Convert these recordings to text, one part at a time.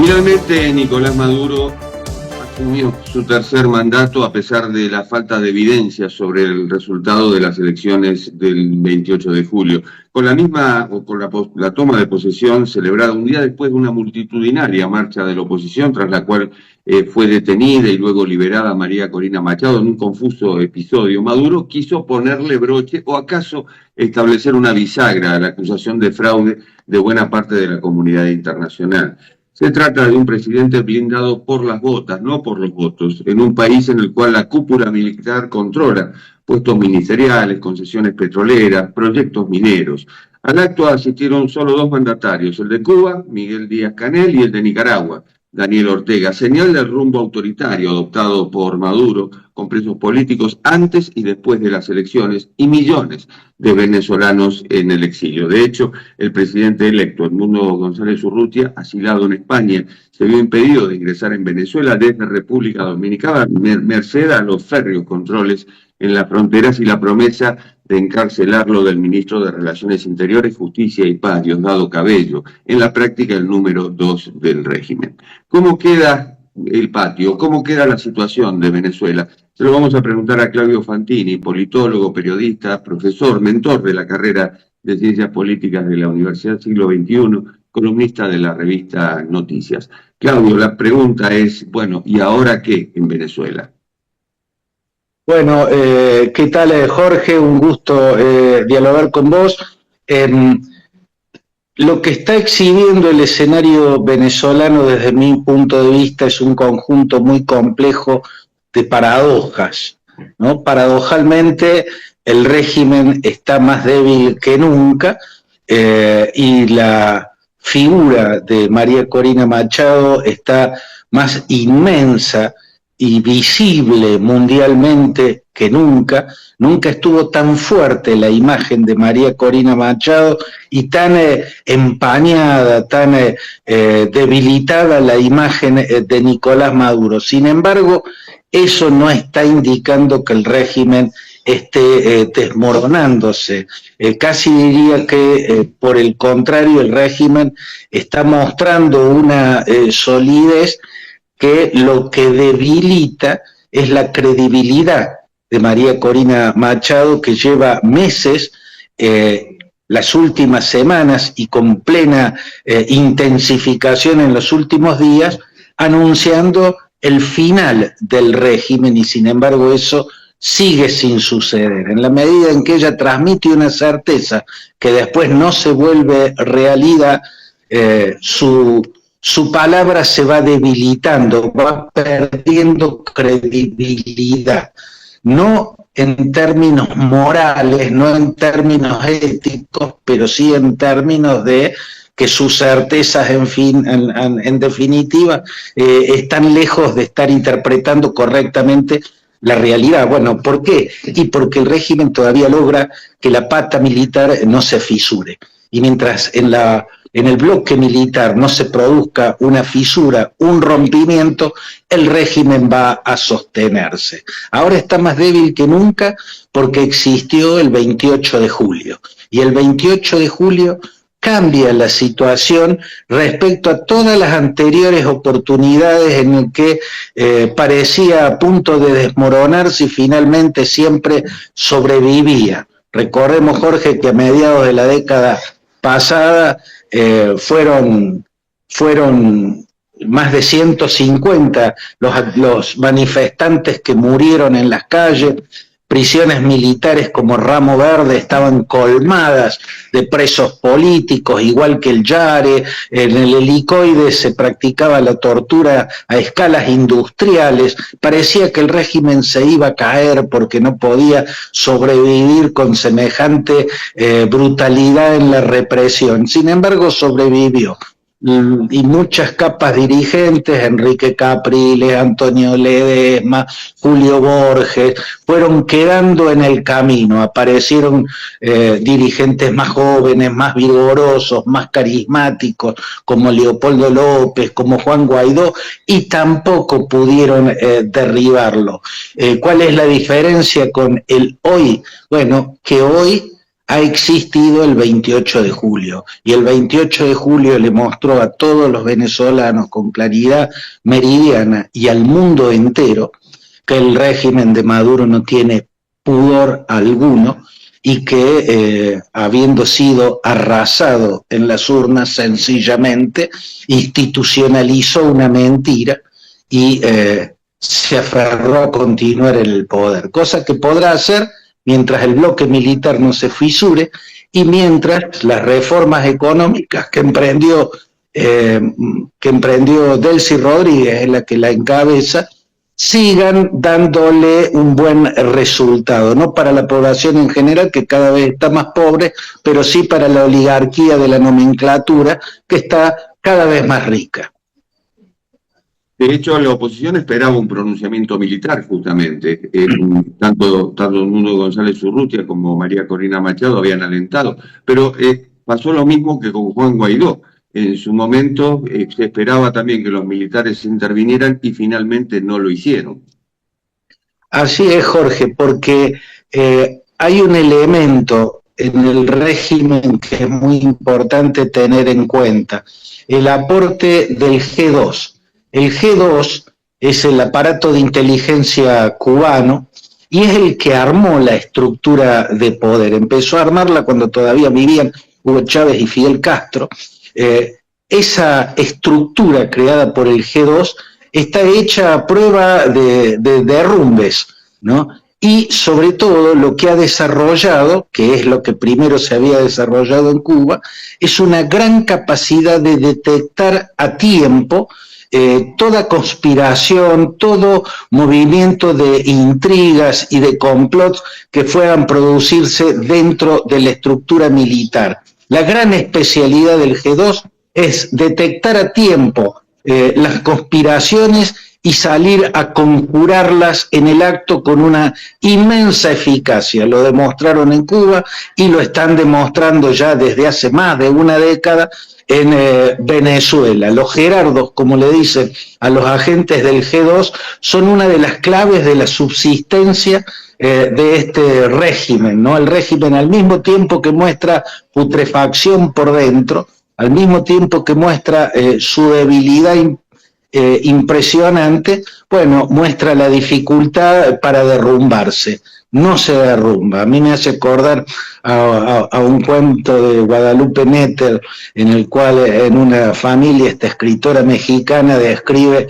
Finalmente, Nicolás Maduro asumió su tercer mandato a pesar de la falta de evidencia sobre el resultado de las elecciones del 28 de julio. Con la toma de posesión celebrada un día después de una multitudinaria marcha de la oposición, tras la cual fue detenida y luego liberada María Corina Machado en un confuso episodio, Maduro quiso ponerle broche o acaso establecer una bisagra a la acusación de fraude de buena parte de la comunidad internacional. Se trata de un presidente blindado por las botas, no por los votos, en un país en el cual la cúpula militar controla puestos ministeriales, concesiones petroleras, proyectos mineros. Al acto asistieron solo dos mandatarios, el de Cuba, Miguel Díaz-Canel, y el de Nicaragua, Daniel Ortega, señal del rumbo autoritario adoptado por Maduro, con presos políticos antes y después de las elecciones y millones de venezolanos en el exilio. De hecho, el presidente electo, Edmundo González Urrutia, asilado en España, se vio impedido de ingresar en Venezuela desde República Dominicana, merced a los férreos controles en las fronteras y la promesa de encarcelarlo del ministro de Relaciones Interiores, Justicia y Paz, Diosdado Cabello, en la práctica el número 2 del régimen. ¿Cómo queda el patio? ¿Cómo queda la situación de Venezuela? Se lo vamos a preguntar a Claudio Fantini, politólogo, periodista, profesor, mentor de la carrera de Ciencias Políticas de la Universidad Siglo XXI, columnista de la revista Noticias. Claudio, la pregunta es, bueno, ¿y ahora qué en Venezuela? Bueno, ¿qué tal, Jorge? Un gusto dialogar con vos. Lo que está exhibiendo el escenario venezolano desde mi punto de vista es un conjunto muy complejo de paradojas, ¿no? Paradojalmente, el régimen está más débil que nunca y la figura de María Corina Machado está más inmensa y visible mundialmente que nunca. Nunca estuvo tan fuerte la imagen de María Corina Machado y tan empañada, tan debilitada la imagen de Nicolás Maduro. Sin embargo, eso no está indicando que el régimen esté desmoronándose. Casi diría que, por el contrario, el régimen está mostrando una solidez que lo que debilita es la credibilidad de María Corina Machado, que lleva meses, las últimas semanas y con plena intensificación en los últimos días, anunciando el final del régimen y sin embargo eso sigue sin suceder. En la medida en que ella transmite una certeza que después no se vuelve realidad, su palabra se va debilitando, va perdiendo credibilidad, no en términos morales, no en términos éticos, pero sí en términos de que sus certezas, en definitiva, están lejos de estar interpretando correctamente la realidad. Bueno, ¿por qué? Y porque el régimen todavía logra que la pata militar no se fisure. Y mientras en el bloque militar no se produzca una fisura, un rompimiento, el régimen va a sostenerse. Ahora está más débil que nunca porque existió el 28 de julio. Y el 28 de julio cambia la situación respecto a todas las anteriores oportunidades en el que parecía a punto de desmoronarse y finalmente siempre sobrevivía. Recordemos, Jorge, que a mediados de la década pasada fueron más de 150 los manifestantes que murieron en las calles. Prisiones militares como Ramo Verde estaban colmadas de presos políticos, igual que el Yare. En el Helicoide se practicaba la tortura a escalas industriales. Parecía que el régimen se iba a caer porque no podía sobrevivir con semejante brutalidad en la represión. Sin embargo, sobrevivió. Y muchas capas dirigentes, Enrique Capriles, Antonio Ledesma, Julio Borges, fueron quedando en el camino. Aparecieron dirigentes más jóvenes, más vigorosos, más carismáticos, como Leopoldo López, como Juan Guaidó, y tampoco pudieron derribarlo. ¿Cuál es la diferencia con el hoy? Bueno, que hoy ha existido el 28 de julio. Y el 28 de julio le mostró a todos los venezolanos con claridad meridiana y al mundo entero que el régimen de Maduro no tiene pudor alguno y que habiendo sido arrasado en las urnas sencillamente institucionalizó una mentira y se aferró a continuar en el poder, cosa que podrá hacer mientras el bloque militar no se fisure y mientras las reformas económicas que emprendió Delcy Rodríguez, en la que la encabeza, sigan dándole un buen resultado, no para la población en general, que cada vez está más pobre, pero sí para la oligarquía de la nomenclatura, que está cada vez más rica. De hecho, la oposición esperaba un pronunciamiento militar, justamente. Tanto Nuno González Urrutia como María Corina Machado habían alentado. Pero pasó lo mismo que con Juan Guaidó. En su momento se esperaba también que los militares intervinieran y finalmente no lo hicieron. Así es, Jorge, porque hay un elemento en el régimen que es muy importante tener en cuenta, el aporte del G2. El G2 es el aparato de inteligencia cubano y es el que armó la estructura de poder. Empezó a armarla cuando todavía vivían Hugo Chávez y Fidel Castro. Esa estructura creada por el G2 está hecha a prueba de derrumbes, ¿no? Y sobre todo lo que ha desarrollado, que es lo que primero se había desarrollado en Cuba, es una gran capacidad de detectar a tiempo toda conspiración, todo movimiento de intrigas y de complots que puedan producirse dentro de la estructura militar. La gran especialidad del G2 es detectar a tiempo las conspiraciones y salir a conjurarlas en el acto con una inmensa eficacia. Lo demostraron en Cuba y lo están demostrando ya desde hace más de una década en Venezuela. Los gerardos, como le dicen a los agentes del G2, son una de las claves de la subsistencia de este régimen, ¿no? El régimen, al mismo tiempo que muestra putrefacción por dentro, al mismo tiempo que muestra su debilidad impresionante, bueno, muestra la dificultad para derrumbarse. No se derrumba. A mí me hace acordar a un cuento de Guadalupe Nettel, en el cual en una familia esta escritora mexicana describe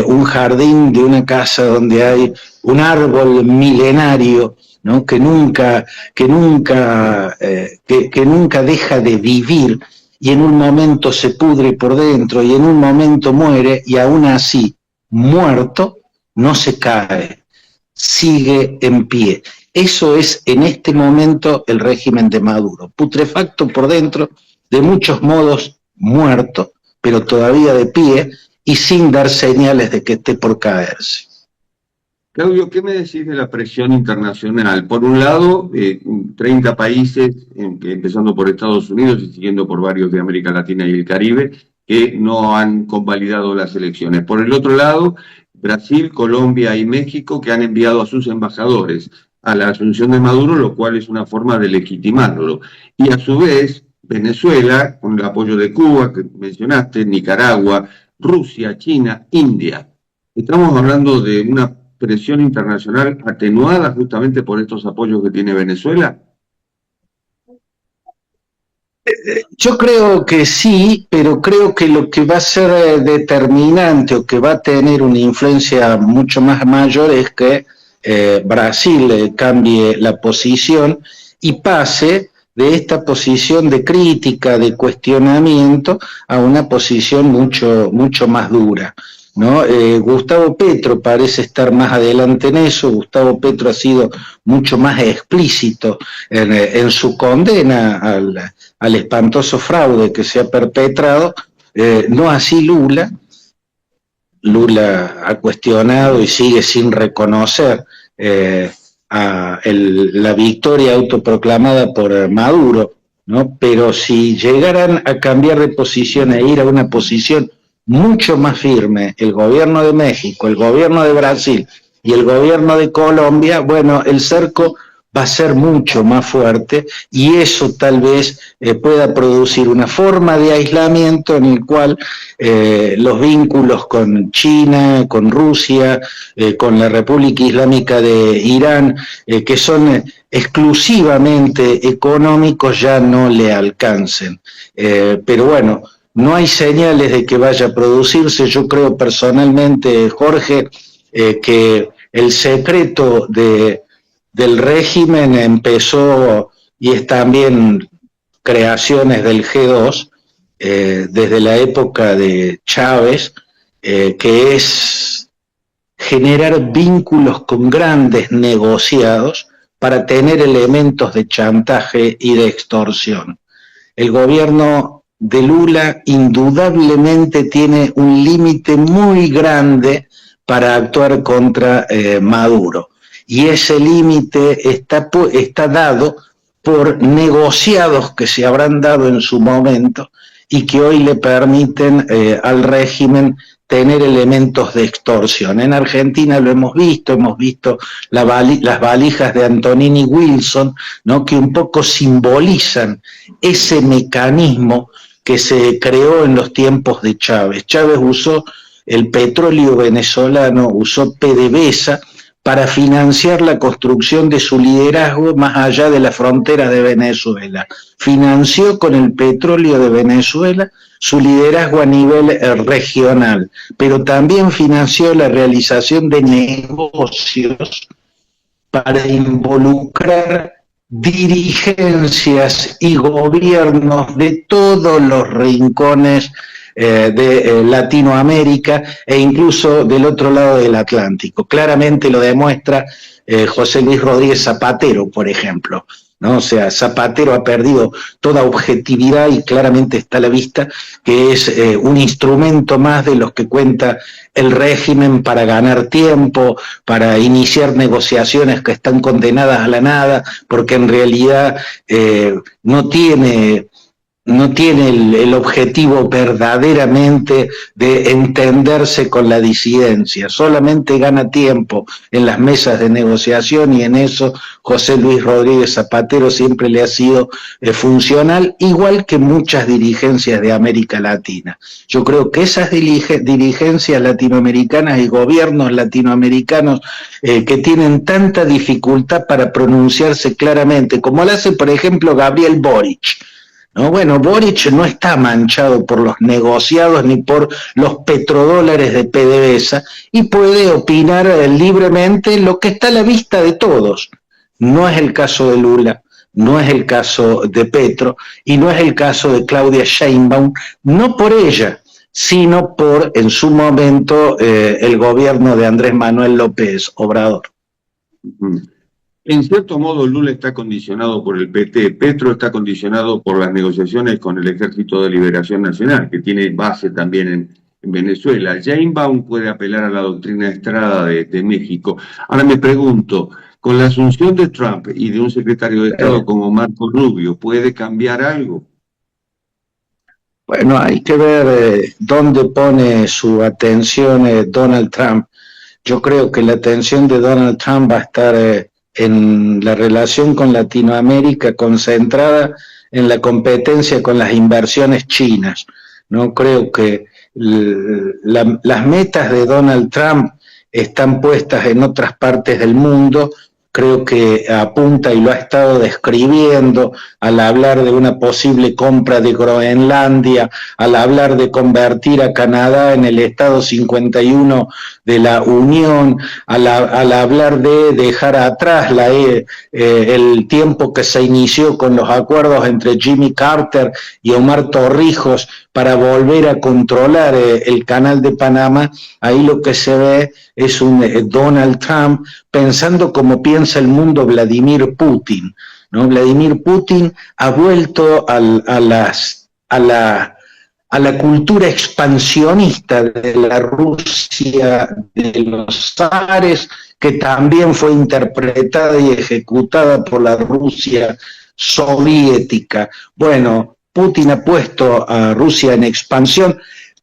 un jardín de una casa donde hay un árbol milenario, ¿no? que nunca deja de vivir, y en un momento se pudre por dentro y en un momento muere, y aún así, muerto, no se cae, sigue en pie. Eso es en este momento el régimen de Maduro, putrefacto por dentro, de muchos modos muerto, pero todavía de pie y sin dar señales de que esté por caerse. Claudio, ¿qué me decís de la presión internacional? Por un lado, 30 países, empezando por Estados Unidos y siguiendo por varios de América Latina y el Caribe, que no han convalidado las elecciones. Por el otro lado, Brasil, Colombia y México, que han enviado a sus embajadores a la asunción de Maduro, lo cual es una forma de legitimarlo. Y a su vez, Venezuela, con el apoyo de Cuba, que mencionaste, Nicaragua, Rusia, China, India. Estamos hablando de una presión internacional atenuada justamente por estos apoyos que tiene Venezuela. Yo creo que sí, pero creo que lo que va a ser determinante o que va a tener una influencia mucho más mayor es que Brasil cambie la posición y pase de esta posición de crítica, de cuestionamiento, a una posición mucho más dura, ¿no? Gustavo Petro parece estar más adelante en eso. Gustavo Petro ha sido mucho más explícito en su condena al espantoso fraude que se ha perpetrado, no así Lula. Lula ha cuestionado y sigue sin reconocer la victoria autoproclamada por Maduro, ¿no? Pero si llegaran a cambiar de posición e ir a una posición mucho más firme, el gobierno de México, el gobierno de Brasil y el gobierno de Colombia, bueno, el cerco va a ser mucho más fuerte y eso tal vez pueda producir una forma de aislamiento en el cual los vínculos con China, con Rusia, con la República Islámica de Irán, que son exclusivamente económicos, ya no le alcancen. Pero bueno, no hay señales de que vaya a producirse. Yo creo personalmente, Jorge, que el secreto del régimen empezó, y es también creaciones del G2, desde la época de Chávez, que es generar vínculos con grandes negociados para tener elementos de chantaje y de extorsión. El gobierno de Lula indudablemente tiene un límite muy grande para actuar contra Maduro. Y ese límite está dado por negociados que se habrán dado en su momento y que hoy le permiten al régimen tener elementos de extorsión. En Argentina lo hemos visto las valijas de Antonini Wilson, ¿no?, que un poco simbolizan ese mecanismo que se creó en los tiempos de Chávez. Chávez usó el petróleo venezolano, usó PDVSA para financiar la construcción de su liderazgo más allá de la frontera de Venezuela. Financió con el petróleo de Venezuela su liderazgo a nivel regional, pero también financió la realización de negocios para involucrar dirigencias y gobiernos de todos los rincones de Latinoamérica e incluso del otro lado del Atlántico. Claramente lo demuestra José Luis Rodríguez Zapatero, por ejemplo, ¿no? O sea, Zapatero ha perdido toda objetividad y claramente está a la vista que es un instrumento más de los que cuenta el régimen para ganar tiempo, para iniciar negociaciones que están condenadas a la nada, porque en realidad no tiene el objetivo verdaderamente de entenderse con la disidencia, solamente gana tiempo en las mesas de negociación y en eso José Luis Rodríguez Zapatero siempre le ha sido funcional, igual que muchas dirigencias de América Latina. Yo creo que esas dirigencias latinoamericanas y gobiernos latinoamericanos que tienen tanta dificultad para pronunciarse claramente, como lo hace por ejemplo Gabriel Boric, ¿no? Bueno, Boric no está manchado por los negociados ni por los petrodólares de PDVSA y puede opinar libremente lo que está a la vista de todos. No es el caso de Lula, no es el caso de Petro y no es el caso de Claudia Sheinbaum, no por ella, sino por, en su momento, el gobierno de Andrés Manuel López Obrador. En cierto modo, Lula está condicionado por el PT, Petro está condicionado por las negociaciones con el Ejército de Liberación Nacional, que tiene base también en Venezuela. Sheinbaum puede apelar a la doctrina Estrada de México. Ahora me pregunto, con la asunción de Trump y de un secretario de Estado como Marco Rubio, ¿puede cambiar algo? Bueno, hay que ver dónde pone su atención Donald Trump. Yo creo que la atención de Donald Trump va a estar en la relación con Latinoamérica, concentrada en la competencia con las inversiones chinas. No creo que las metas de Donald Trump están puestas en otras partes del mundo. Creo que apunta, y lo ha estado describiendo, al hablar de una posible compra de Groenlandia, al hablar de convertir a Canadá en el Estado 51 de la Unión, al hablar de dejar atrás el tiempo que se inició con los acuerdos entre Jimmy Carter y Omar Torrijos para volver a controlar el canal de Panamá. Ahí lo que se ve es un Donald Trump pensando como piensa el mundo Vladimir Putin, ¿no? Vladimir Putin ha vuelto a la cultura expansionista de la Rusia de los zares, que también fue interpretada y ejecutada por la Rusia soviética. Bueno, Putin ha puesto a Rusia en expansión,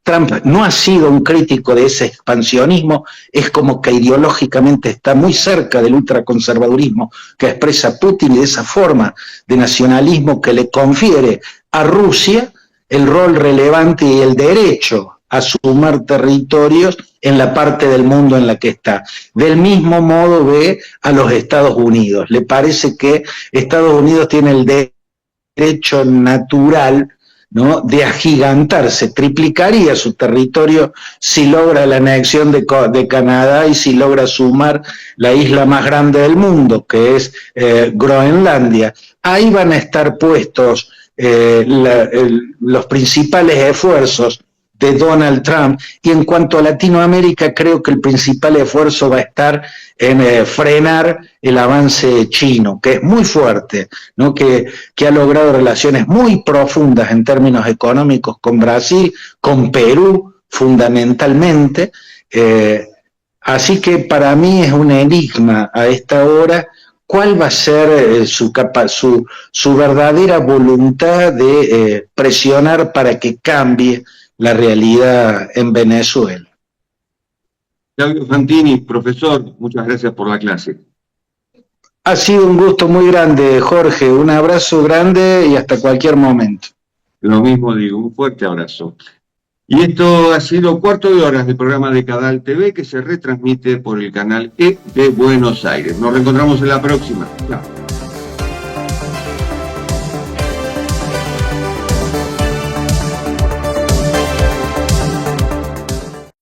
Trump no ha sido un crítico de ese expansionismo, es como que ideológicamente está muy cerca del ultraconservadurismo que expresa Putin y de esa forma de nacionalismo que le confiere a Rusia el rol relevante y el derecho a sumar territorios en la parte del mundo en la que está. Del mismo modo ve a los Estados Unidos. Le parece que Estados Unidos tiene el derecho natural, ¿no?, de agigantarse, triplicaría su territorio si logra la anexión de Canadá y si logra sumar la isla más grande del mundo, que es Groenlandia. Ahí van a estar puestos los principales esfuerzos de Donald Trump, y en cuanto a Latinoamérica creo que el principal esfuerzo va a estar en frenar el avance chino, que es muy fuerte, ¿no?, que ha logrado relaciones muy profundas en términos económicos con Brasil, con Perú fundamentalmente, así que para mí es un enigma a esta hora cuál va a ser su verdadera voluntad de presionar para que cambie la realidad en Venezuela. Claudio Fantini, profesor, muchas gracias por la clase. Ha sido un gusto muy grande, Jorge. Un abrazo grande y hasta cualquier momento. Lo mismo digo, un fuerte abrazo. Y esto ha sido Cuarto de Horas del programa de Cadal TV que se retransmite por el canal E de Buenos Aires. Nos reencontramos en la próxima. Chao.